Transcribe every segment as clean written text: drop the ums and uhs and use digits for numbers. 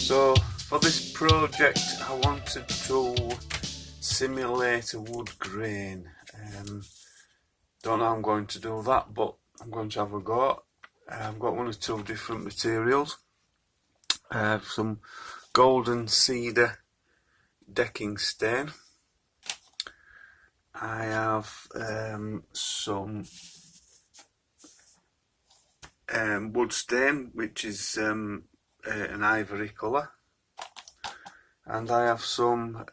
So for this project I wanted to simulate a wood grain. Don't know how I'm going to do that, but I'm going to have a go. I've got one or two different materials. I have some golden cedar decking stain. I have some wood stain, which is an ivory colour, and I have some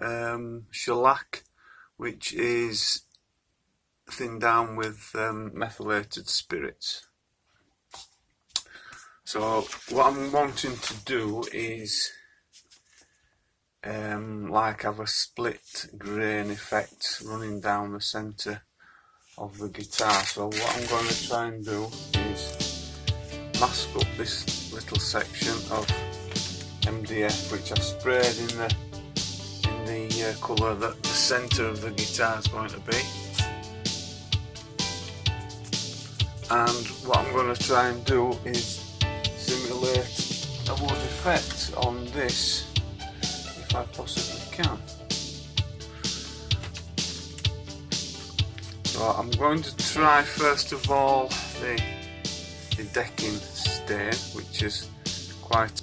shellac, which is thinned down with methylated spirits. So what I'm wanting to do is have a split grain effect running down the centre of the guitar. So what I'm going to try and do is mask up this little section of MDF, which I've sprayed in the colour that the centre of the guitar is going to be. And what I'm going to try and do is simulate a wood effect on this if I possibly can. So I'm going to try first of all the decking stain, which is quite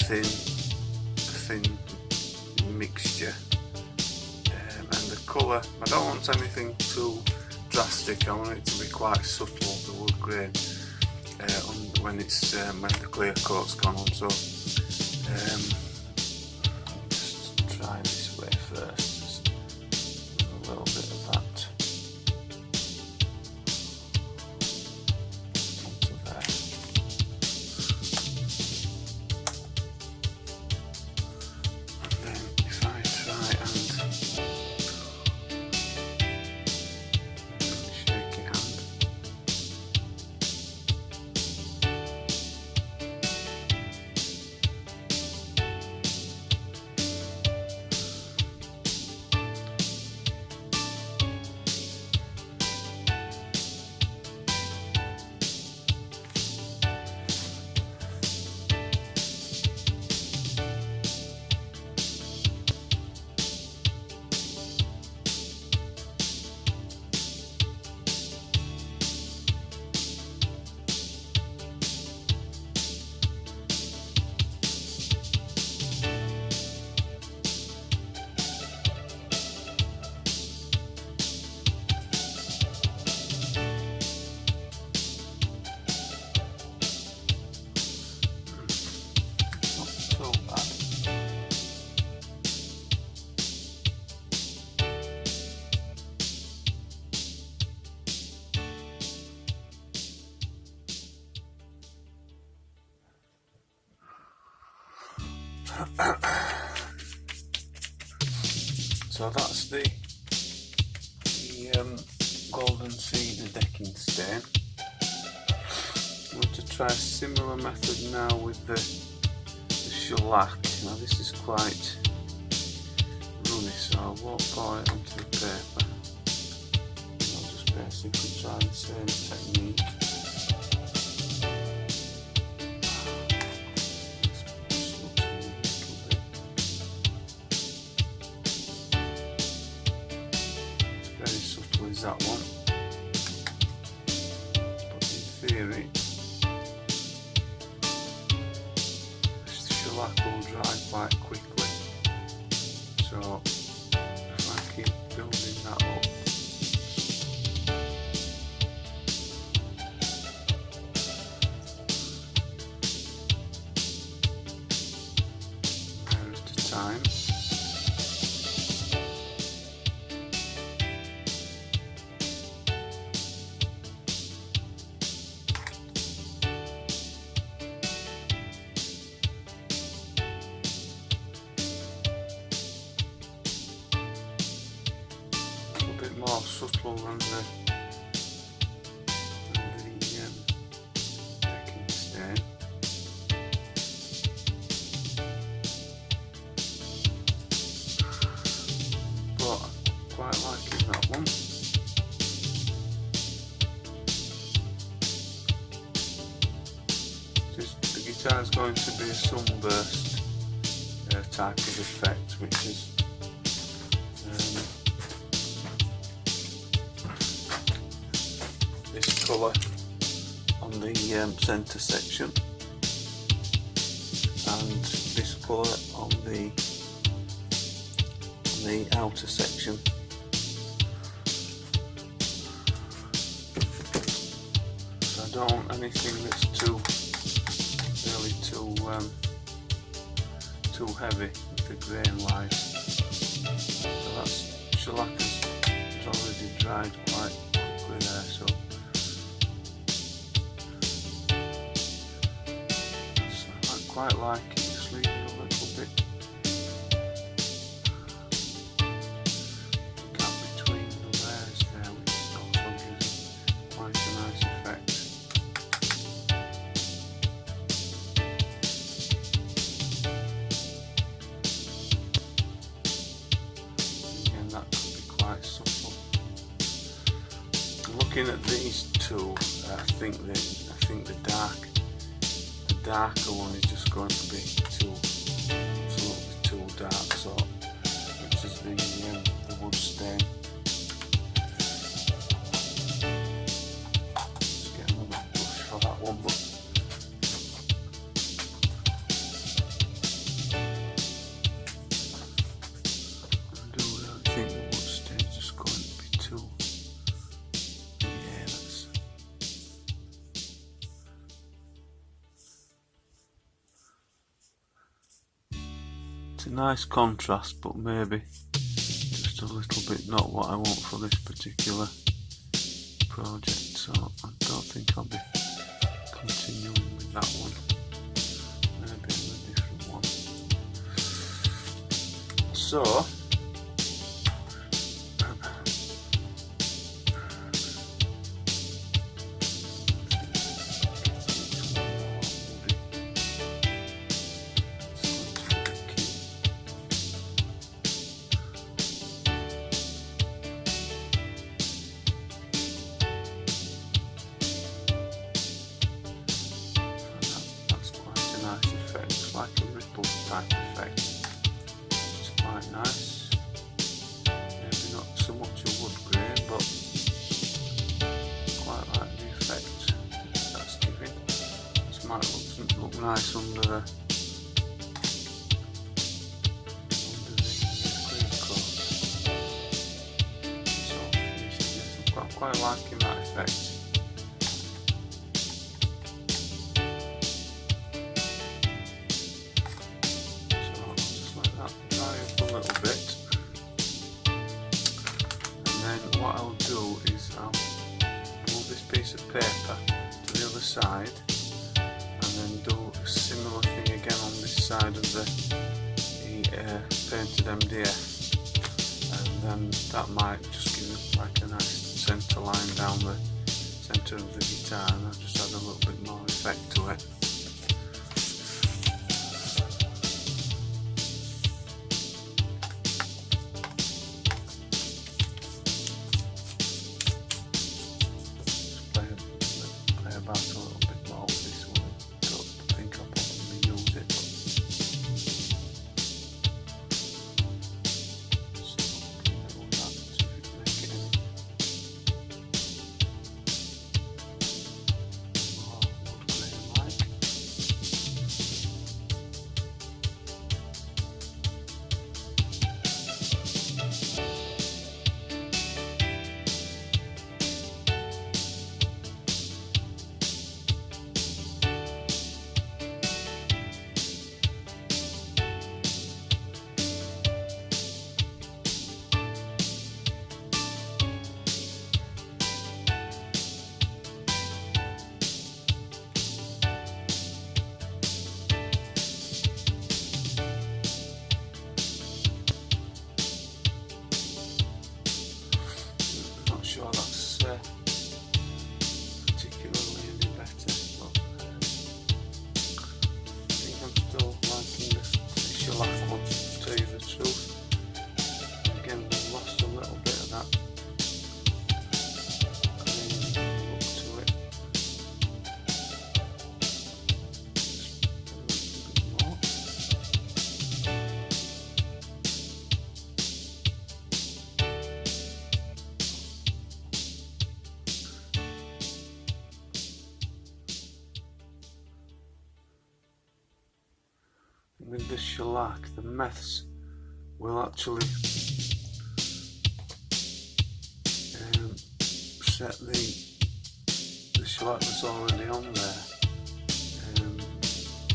a thin mixture, and the colour, I don't want anything too drastic. I want it to be quite subtle, the wood grain, when the clear coat's gone on. So just try this way first, just a little bit of that. So that's the golden cedar decking stain. I'm going to try a similar method now with the shellac. Now this is quite runny, so I won't pour it onto the paper. I'll just basically try the same technique. That one, but in theory the shellac will dry quite quickly, so if I keep building that up, one at a time. subtle than the decking stain. But I quite liking that one. The guitar is going to be a sunburst type of effect, which is this colour on the centre section and this colour on the outer section. So I don't want anything that's too heavy with the grain wise. So that's shellac has already dried quite quickly there, so I quite like it, just leave it a little bit gap between the layers there, which also gives quite a nice effect. Again, that could be quite subtle. Looking at these two, I think the darker one is just going to be absolutely too dark, so which is the wood stain. Just get another brush for that one, but I do really think the wood stain is just going to be too. It's a nice contrast, but maybe just a little bit not what I want for this particular project, so I don't think I'll be continuing with that one. Maybe a different one. So like a ripple type effect, which is quite nice. Maybe not so much a wood grain, but quite like the effect that's giving. This might look nice under the clear coat. So yes, I'm quite liking that effect. Little bit, and then what I'll do is I'll move this piece of paper to the other side and then do a similar thing again on this side of the painted MDF, and then that might just give it like a nice centre line down the centre of the guitar, and I'll just add a little bit more effect to it. About a little bit more with this one. Don't think I'll probably use it, but so do that to make it any more wood grain like. with the shellac, the meths will actually set the shellac that's already on there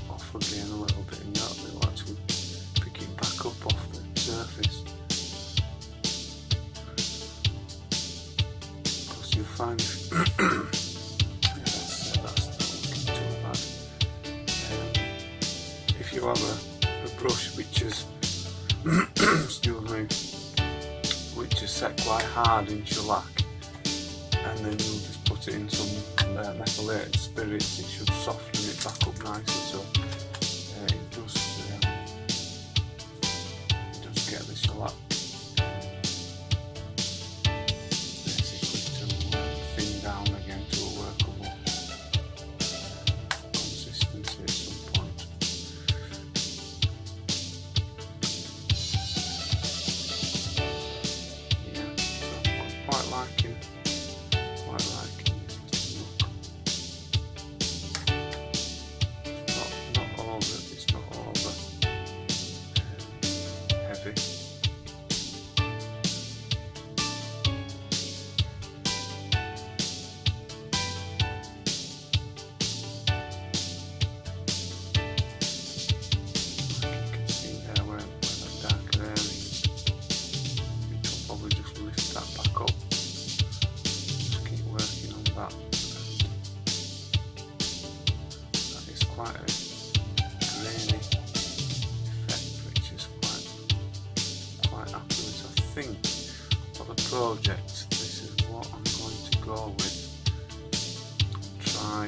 off again a little bit, and that will actually pick it back up off the surface. Because you'll find that's not looking too bad. If you have a brush which is excuse me, which is set quite hard in shellac, and then you'll just put it in some methylated spirits, it should soften it back up nicely. So it does get the shellac basically to thin down again to a workable consistency at some point. Yeah, so I'm quite liking this look. Not over, it's not over heavy. Like you can see there where that darker area is. You can probably just lift that back up. Just keep working on that. That is quite a grainy effect, which is quite happy with. I think for the project, this is what I'm going to go with. Try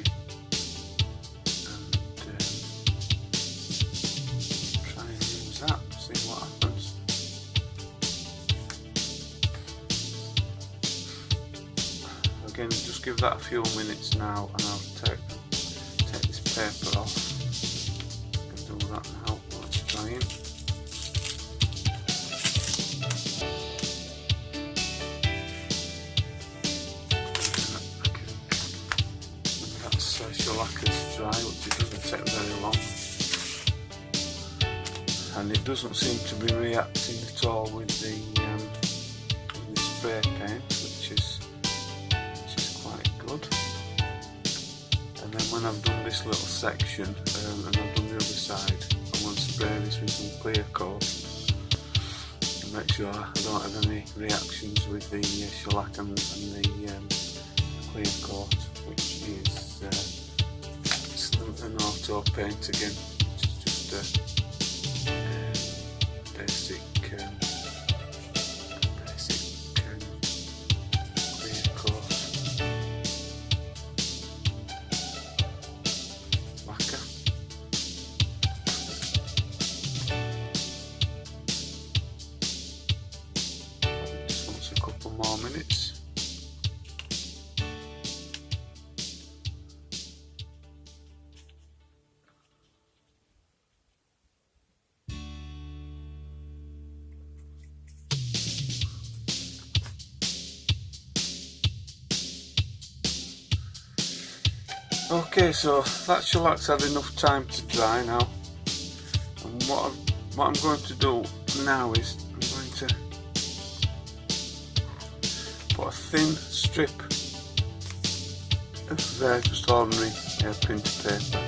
and use that, see what happens. Again, just give that a few minutes now, and I'll take this paper off. I can do that now. Let's try in. That's shellac is dry, which it doesn't take very long, and it doesn't seem to be reacting at all with the spray paint, which is quite good. And then when I've done this little section and I've done the other side, I'm going to spray this with some clear coat and make sure I don't have any reactions with the shellac and the clear coat, which is an auto paint again, which is just a basic clear coat lacquer. Just wants a couple more minutes. Okay, so that shellac's had enough time to dry now, and what I'm going to do now is I'm going to put a thin strip of just ordinary printer paper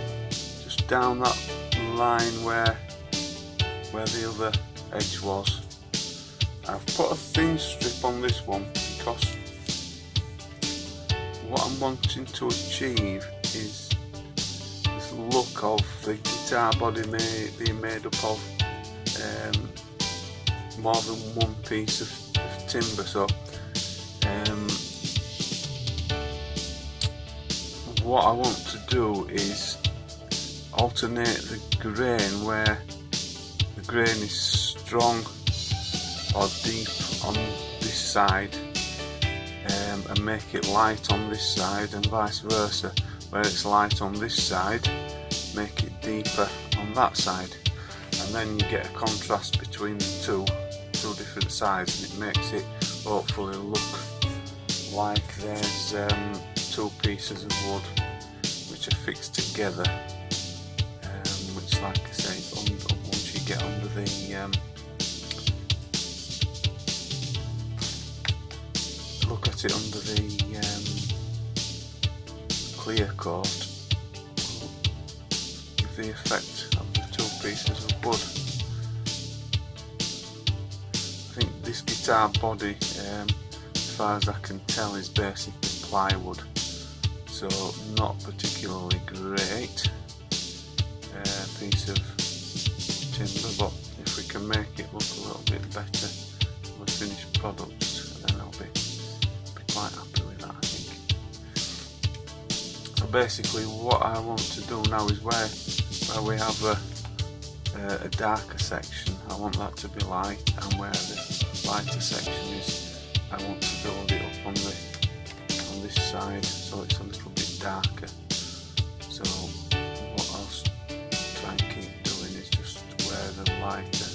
just down that line where the other edge was. I've put a thin strip on this one because what I'm wanting to achieve is this look of the guitar body being made up of more than one piece of timber. So what I want to do is alternate the grain where the grain is strong or deep on this side, and make it light on this side, and vice versa, where it's light on this side, make it deeper on that side, and then you get a contrast between the two different sides, and it makes it hopefully look like there's two pieces of wood which are fixed together, which, like I say, on one get under the look at it under the clear coat, will give the effect of the two pieces of wood. I think this guitar body, as far as I can tell, is basically plywood, so not particularly great piece of timber, but if we can make it look a little bit better with finished products, then I'll be quite happy with that, I think. So basically what I want to do now is where we have a darker section, I want that to be light, and where the lighter section is, I want to build it up on this side so it's a little bit darker. So what I'll try and keep doing is just where the lighter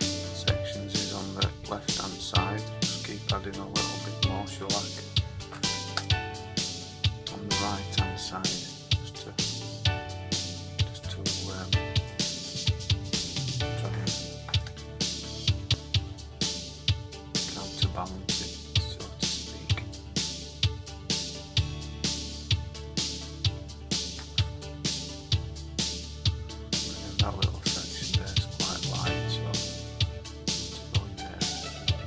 sections is on the left hand side, just keep adding a little bit more shellac on the right hand side, just to try and counterbalance it, so to speak. And that little section there is quite light, so to go in there and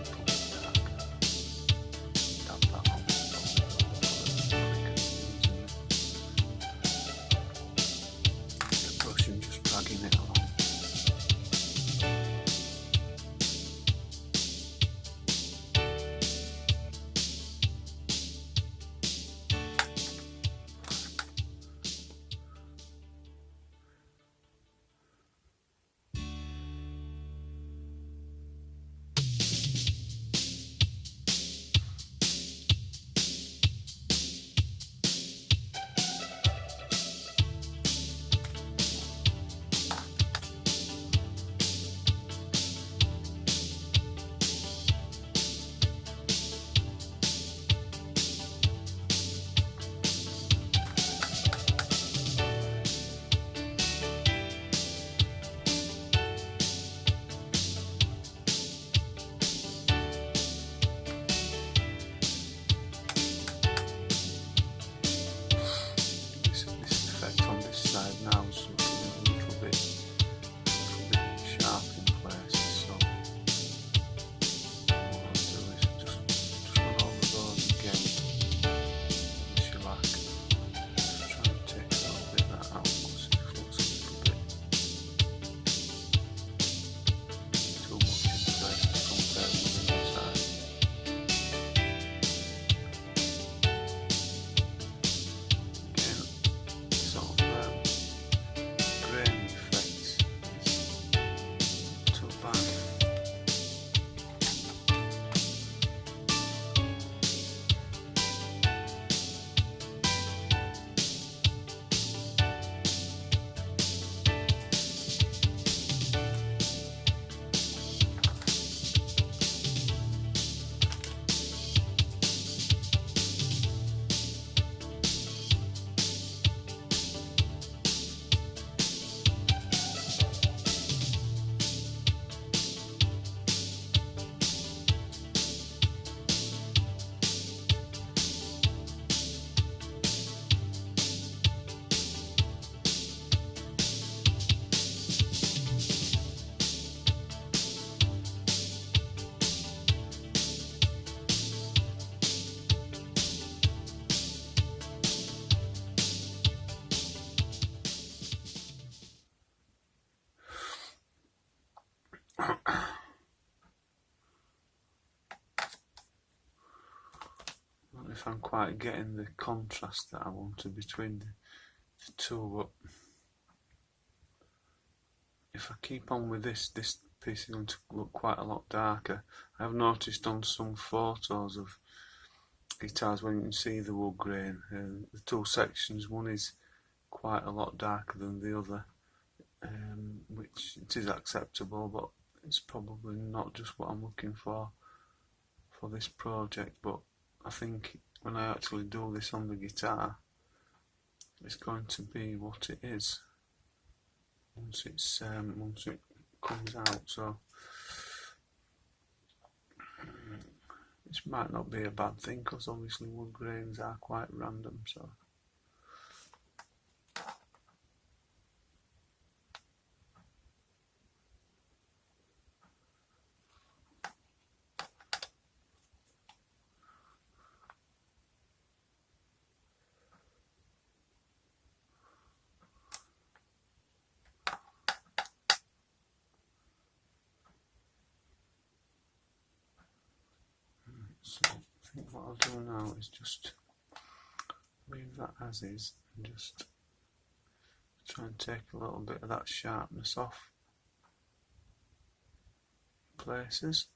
pull it darker. Dab that on the brush and just dragging it along. Now it's looking a little bit sharp in places, so what I'll do is just run over those again with the shellac, just try and take a little bit of that out because it looks a little bit too much in place to compare with the other side. Again, sort of grain effects is too bad. Not if I'm quite getting the contrast that I wanted between the two, but if I keep on with this piece is going to look quite a lot darker. I have noticed on some photos of guitars when you can see the wood grain, the two sections, one is quite a lot darker than the other, which it is acceptable, but it's probably not just what I'm looking for this project. But I think when I actually do this on the guitar, it's going to be what it is once it comes out, so this might not be a bad thing because obviously wood grains are quite random, so I think what I'll do now is just leave that as is and just try and take a little bit of that sharpness off places.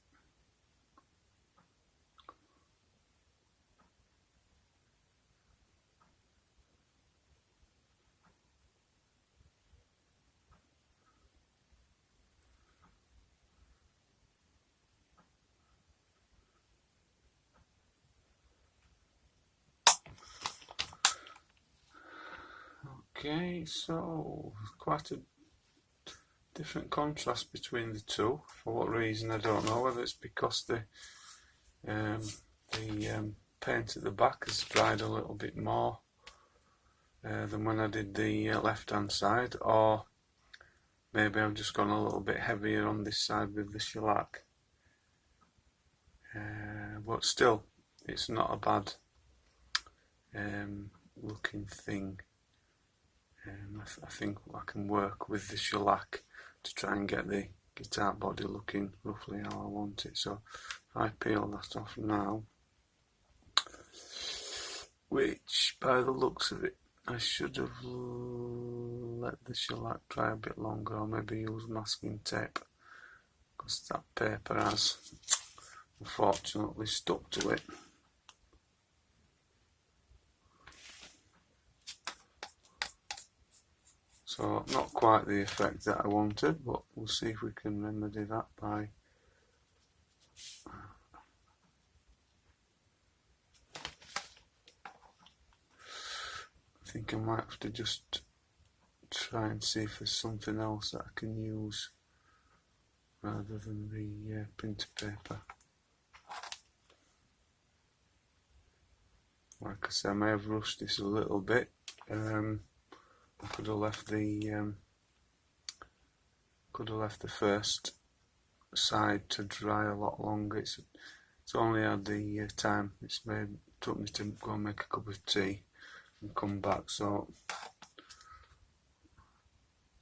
Okay, so quite a different contrast between the two. For what reason I don't know. Whether it's because the paint at the back has dried a little bit more than when I did the left hand side, or maybe I've just gone a little bit heavier on this side with the shellac. But still, it's not a bad looking thing. I think I can work with the shellac to try and get the guitar body looking roughly how I want it. So if I peel that off now, which by the looks of it I should have let the shellac dry a bit longer, or maybe use masking tape, because that paper has unfortunately stuck to it. So not quite the effect that I wanted, but we'll see if we can remedy that by I think I might have to just try and see if there's something else that I can use rather than the printer paper. Like I said, I may have rushed this a little bit. I could have left the first side to dry a lot longer. It's only had the time. Took me to go and make a cup of tea and come back. So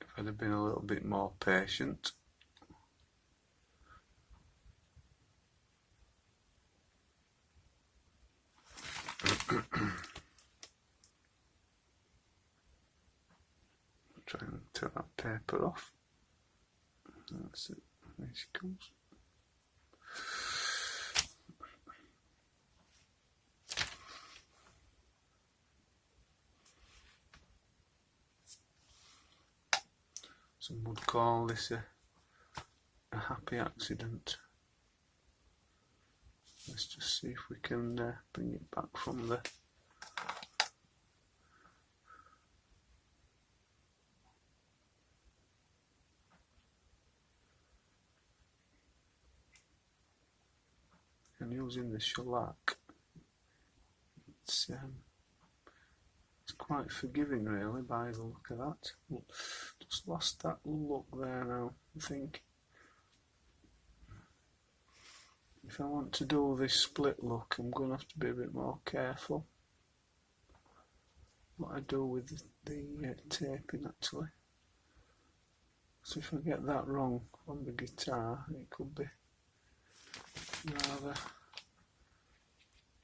if I'd have been a little bit more patient. Try and take that paper off. That's it. There she comes. Some would call this a happy accident. Let's just see if we can bring it back from the and using the shellac. It's quite forgiving really by the look of that. Just lost that look there now, I think. If I want to do this split look, I'm going to have to be a bit more careful what I do with the taping actually. So if I get that wrong on the guitar, it could be rather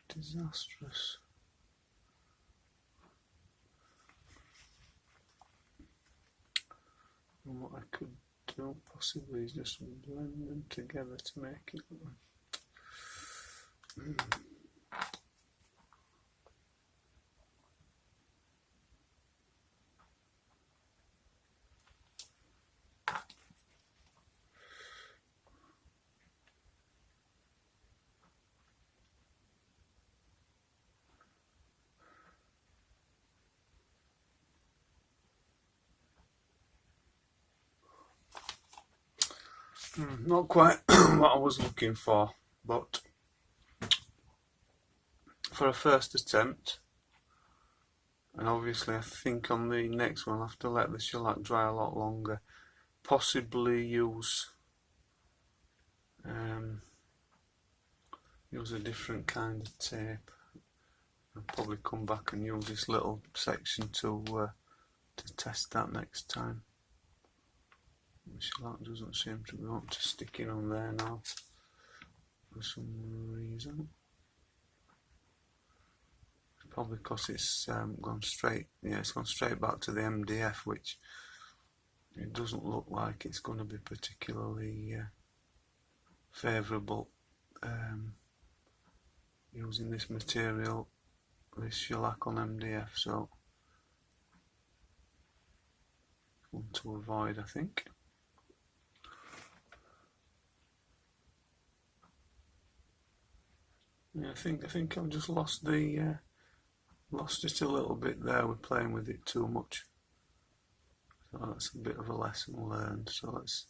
disastrous. And what I could do possibly is just blend them together to make it look. Not quite what I was looking for, but for a first attempt, and obviously I think on the next one I'll have to let the shellac dry a lot longer, possibly use a different kind of tape. I'll probably come back and use this little section to test that next time. The shellac doesn't seem to want to stick in on there now for some reason. Probably because it's gone straight. Yeah, it's gone straight back to the MDF, which it doesn't look like it's going to be particularly favourable using this material, this shellac on MDF. So one to avoid, I think. Yeah, I think I've just lost it a little bit there. We're playing with it too much. So that's a bit of a lesson learned. So let's,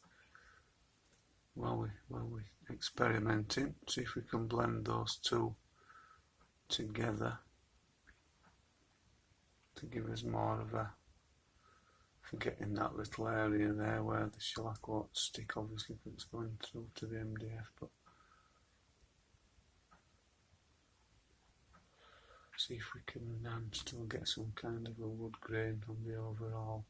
while we experimenting, see if we can blend those two together to give us more of a, forgetting that little area there where the shellac won't stick, obviously, if it's going through to the MDF, but see if we can still get some kind of a wood grain on the overall.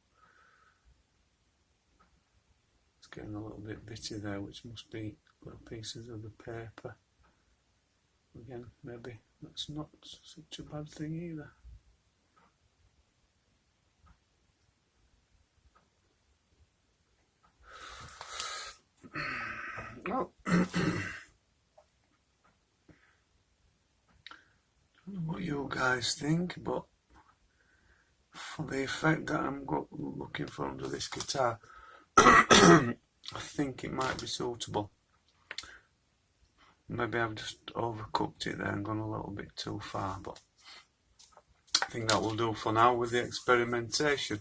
It's getting a little bit bitty there, which must be little pieces of the paper. Again, maybe that's not such a bad thing either. Well, I don't know what you guys think, but for the effect that I'm looking for under this guitar, I think it might be suitable. Maybe I've just overcooked it there and gone a little bit too far, but I think that will do for now with the experimentation.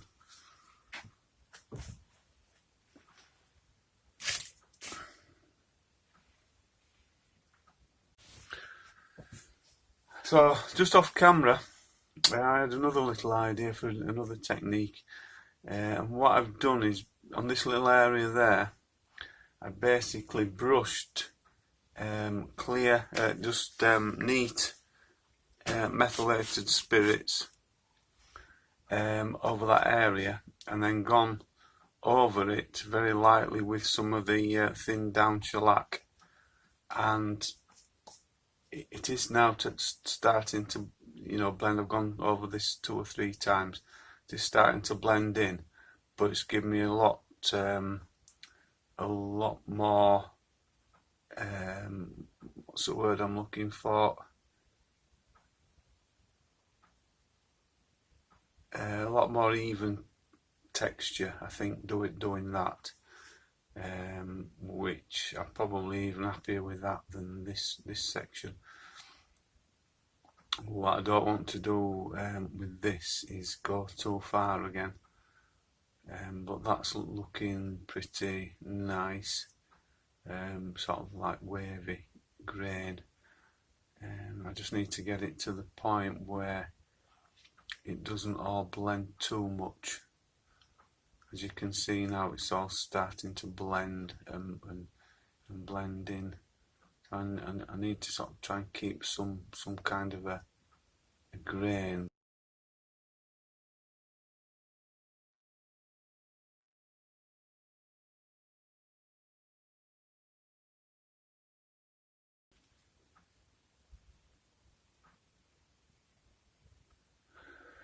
So, just off camera, I had another little idea for another technique, and what I've done is, on this little area there, I basically brushed clear, neat methylated spirits over that area, and then gone over it very lightly with some of the thin down shellac, and it is now starting to, blend. I've gone over this 2 or 3 times. It's starting to blend in, but it's given me a lot more. What's the word I'm looking for? A lot more even texture, I think, doing that. Which I'm probably even happier with that than this section. What I don't want to do with this is go too far again, but that's looking pretty nice, sort of like wavy grain. I just need to get it to the point where it doesn't all blend too much. As you can see now, it's all starting to blend and blend in, and I need to sort of try and keep some kind of a grain.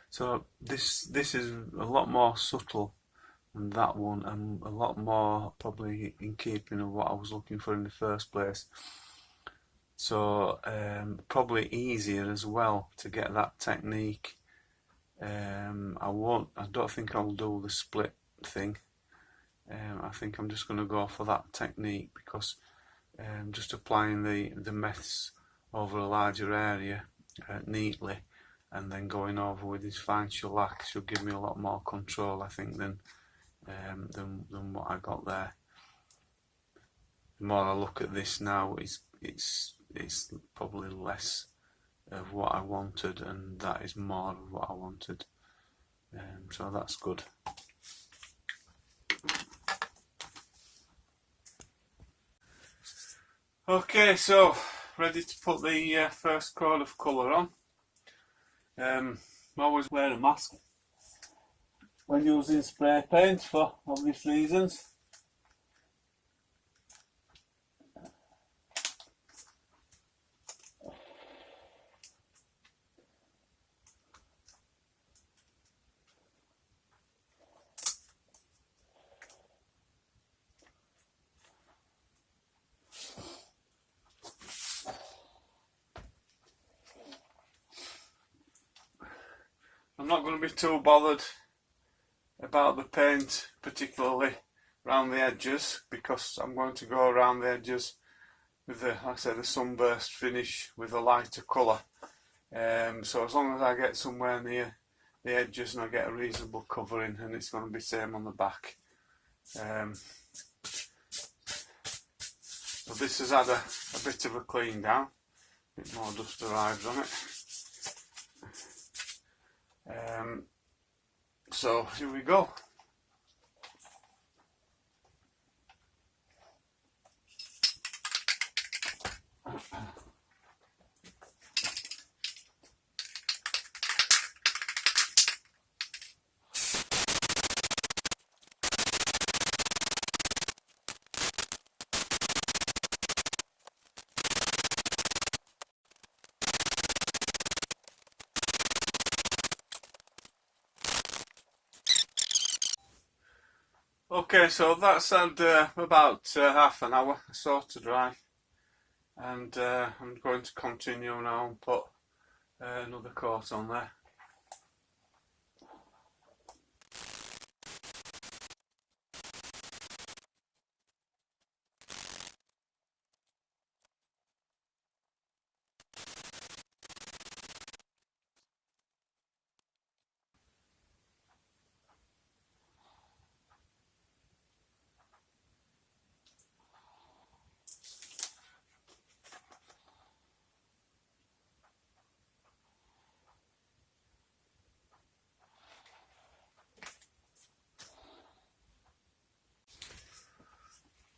So this is a lot more subtle than that one, and a lot more probably in keeping of what I was looking for in the first place. So probably easier as well to get that technique. I don't think I'll do the split thing. I think I'm just going to go for that technique, because just applying the meths over a larger area neatly, and then going over with this fine shellac should give me a lot more control, I think, than what I got there. the more I look at this now, it's probably less of what I wanted, and that is more of what I wanted. So that's good. Okay, so ready to put the first coat of colour on. Always wear a mask when using spray paint for obvious reasons. I'm not going to be too bothered about the paint, particularly around the edges, because I'm going to go around the edges with the, like I say, the sunburst finish with a lighter colour. So as long as I get somewhere near the edges and I get a reasonable covering, and it's going to be same on the back. So this has had a bit of a clean down, a bit more dust arrived on it. So here we go. Okay, so that's had about half an hour or so to dry, and I'm going to continue now and put another coat on there.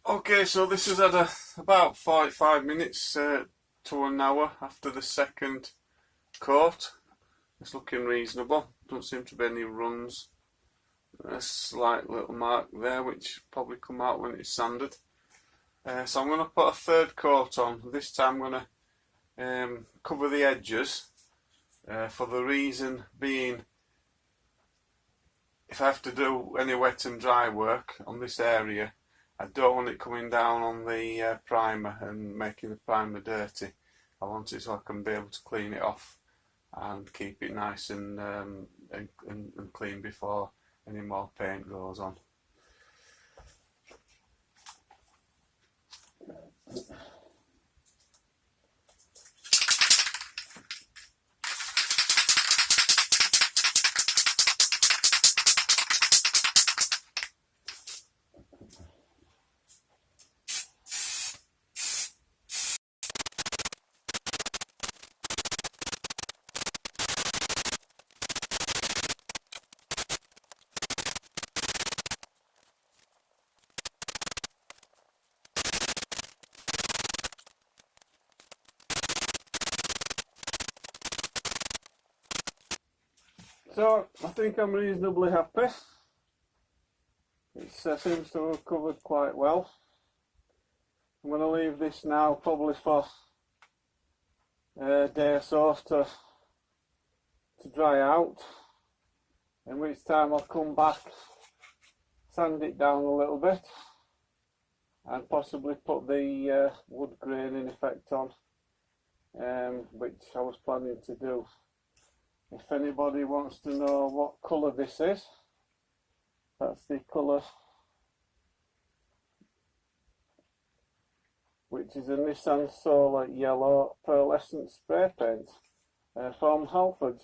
Okay, so this has had about 45 minutes to an hour after the second coat. It's looking reasonable. Don't seem to be any runs. A slight little mark there, which probably come out when it's sanded. So I'm going to put a third coat on. This time I'm going to cover the edges, for the reason being, if I have to do any wet and dry work on this area, I don't want it coming down on the primer and making the primer dirty. I want it so I can be able to clean it off and keep it nice and clean before any more paint goes on. So I think I'm reasonably happy. It seems to have covered quite well. I'm going to leave this now probably for a day or so to dry out, in which time I'll come back, sand it down a little bit, and possibly put the wood graining effect on, which I was planning to do. If anybody wants to know what colour this is, that's the colour, which is a Nissan Solar Yellow Pearlescent Spray Paint from Halfords.